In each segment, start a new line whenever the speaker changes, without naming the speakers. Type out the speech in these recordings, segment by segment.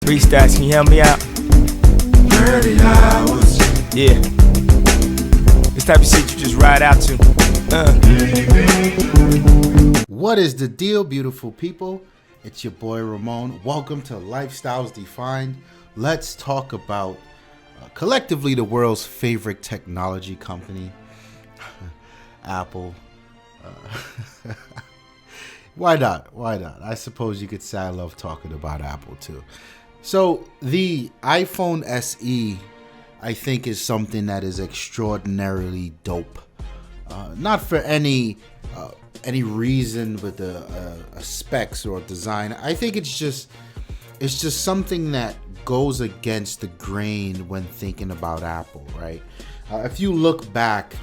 Three stats, can you help me out?
30 hours.
Yeah. This type of shit you just ride out to.
What is the deal, beautiful people? It's your boy Ramon. Welcome to Lifestyles Defined. Let's talk about collectively the world's favorite technology company, Apple. Why not? Why not? I suppose you could say I love talking about Apple too. So the iPhone SE, I think, is something that is extraordinarily dope. Not for any reason with a specs or design. I think it's just something that goes against the grain when thinking about Apple, right? If you look back,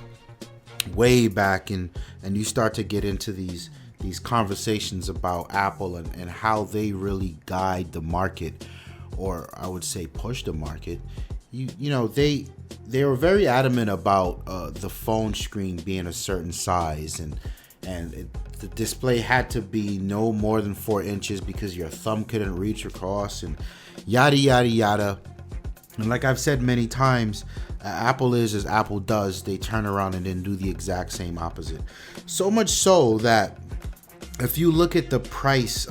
way back, and you start to get into these conversations about Apple and how they really guide the market, or I would say push the market, you know, they were very adamant about the phone screen being a certain size, and the display had to be no more than 4 inches because your thumb couldn't reach across, and yada yada yada. And like I've said many times, Apple is as Apple does. They turn around and then do the exact same opposite. So much so that if you look at the price,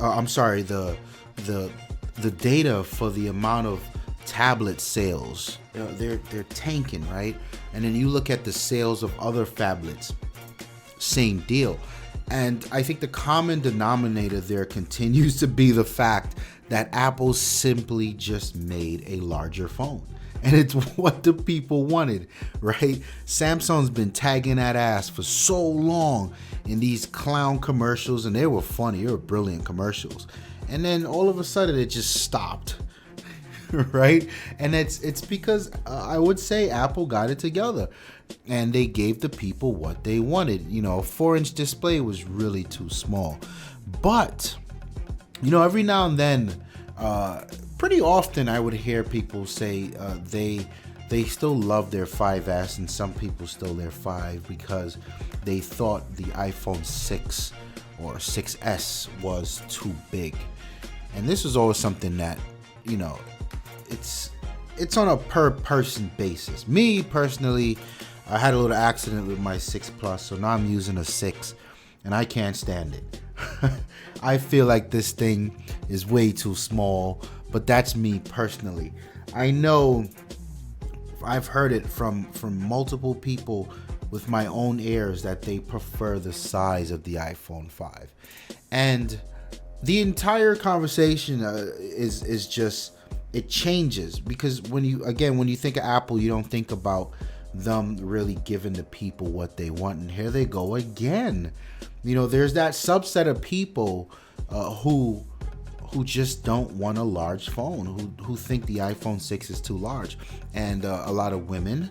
the data for the amount of tablet sales, they're tanking, right? And then you look at the sales of other phablets, same deal. And I think the common denominator there continues to be the fact that Apple simply just made a larger phone. And it's what the people wanted, right? Samsung's been tagging that ass for so long in these clown commercials, and they were funny, they were brilliant commercials. And then all of a sudden it just stopped, right? And it's because I would say Apple got it together and they gave the people what they wanted. You know, a 4-inch display was really too small. But, you know, every now and then, pretty often I would hear people say they still love their 5S, and some people still their 5 because they thought the iPhone 6 or 6S was too big. And this was always something that, you know, it's on a per person basis. Me personally, I had a little accident with my 6 Plus, so now I'm using a 6 and I can't stand it. I feel like this thing is way too small, but that's me personally. I know I've heard it from multiple people with my own ears that they prefer the size of the iPhone 5. And the entire conversation is just, it changes because when you think of Apple, you don't think about them really giving the people what they want. And here they go again. You know, there's that subset of people who just don't want a large phone, who think the iPhone 6 is too large. And a lot of women,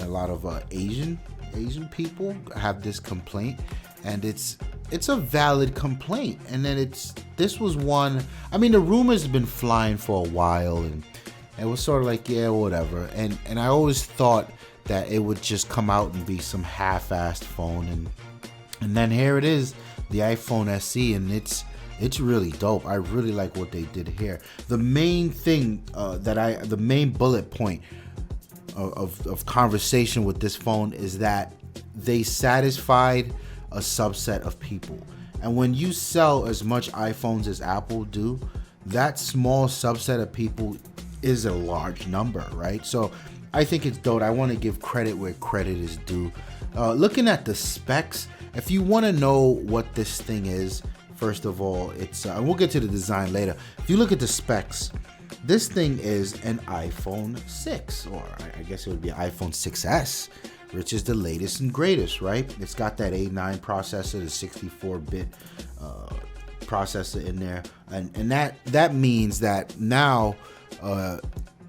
a lot of Asian people have this complaint, and it's a valid complaint. And then this was one, I mean, the rumors have been flying for a while, and it was sort of like, yeah, whatever. And I always thought that it would just come out and be some half-assed phone, and then here it is, the iPhone SE, and it's really dope. I really like what they did here. The main thing the main bullet point of conversation with this phone is that they satisfied a subset of people. And when you sell as much iPhones as Apple do, that small subset of people is a large number, right? So I think it's dope. I want to give credit where credit is due. Looking at the specs, if you want to know what this thing is, first of all, it's and we'll get to the design later. If you look at the specs, this thing is an iPhone 6, or I guess it would be an iPhone 6S, which is the latest and greatest, right? It's got that A9 processor, the 64-bit processor in there, and that means that now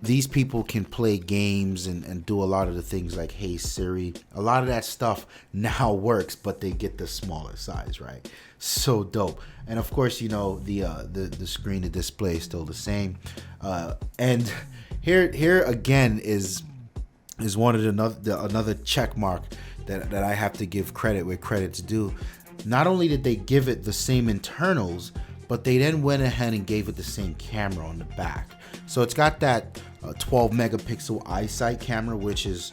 these people can play games and do a lot of the things like Hey Siri. A lot of that stuff now works, but they get the smaller size, right? So dope. And of course, you know, the screen, the display is still the same. And here again is one of another check mark that I have to give credit where credit's due. Not only did they give it the same internals, but they then went ahead and gave it the same camera on the back. So it's got that 12 megapixel eyesight camera, which is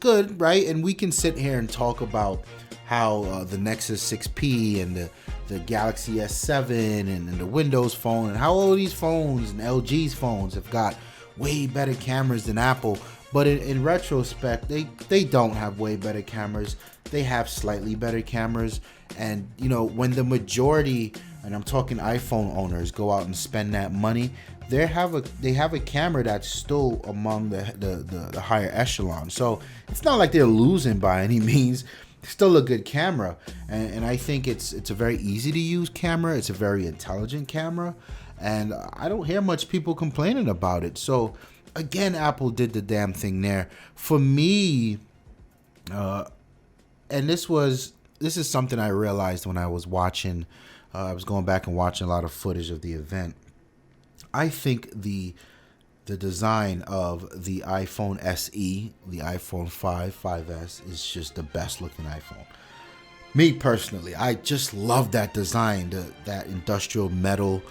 good, right? And we can sit here and talk about how the Nexus 6P and the Galaxy S7 and the Windows Phone and how all these phones and LG's phones have got way better cameras than Apple. But in retrospect, they don't have way better cameras. They have slightly better cameras. And, you know, when the majority, and I'm talking iPhone owners, go out and spend that money, they have a camera that's still among the higher echelon. So it's not like they're losing by any means. Still a good camera, and I think it's a very easy to use camera. It's a very intelligent camera, and I don't hear much people complaining about it. So again, Apple did the damn thing there for me. And this is something I realized when I was watching. I was going back and watching a lot of footage of the event. I think the design of the iPhone SE, the iPhone 5, 5S is just the best looking iPhone. Me personally, I just love that design, that industrial metal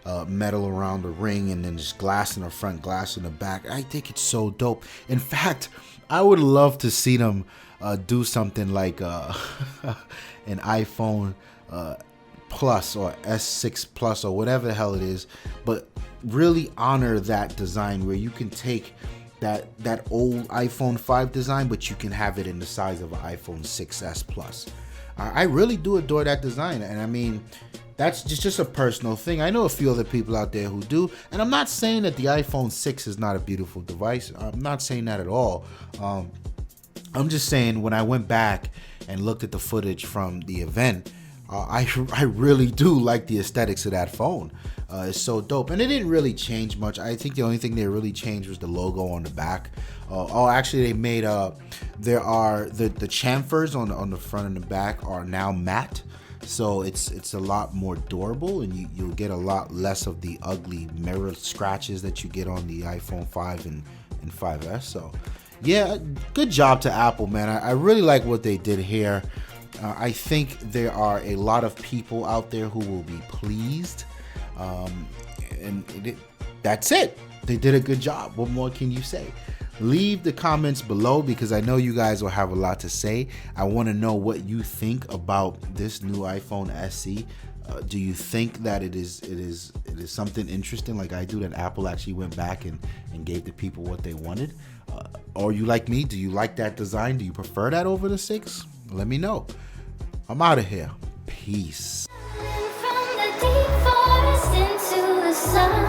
around the ring, and then just glass in the front, glass in the back. I think it's so dope. In fact, I would love to see them do something like an iPhone Plus or S6 Plus or whatever the hell it is, but really honor that design where you can take that old iPhone 5 design, but you can have it in the size of an iPhone 6s Plus. I really do adore that design, and I mean, that's just a personal thing. I know a few other people out there who do, and I'm not saying that the iPhone 6 is not a beautiful device. I'm not saying that at all. I'm just saying when I went back and looked at the footage from the event, I really do like the aesthetics of that phone. It's so dope, and it didn't really change much. I think the only thing they really changed was the logo on the back. Actually, they made there are the chamfers on the front and the back are now matte, so it's a lot more durable, and you'll get a lot less of the ugly mirror scratches that you get on the iPhone 5 and 5S. So yeah, good job to Apple, man. I really like what they did here. I think there are a lot of people out there who will be pleased. That's it. They did a good job. What more can you say? Leave the comments below because I know you guys will have a lot to say. I want to know what you think about this new iPhone SE. Do you think that it is something interesting like I do, that Apple actually went back and gave the people what they wanted? Or you like me? Do you like that design? Do you prefer that over the 6? Let me know. I'm out of here. Peace.
From the deep forest into the sun.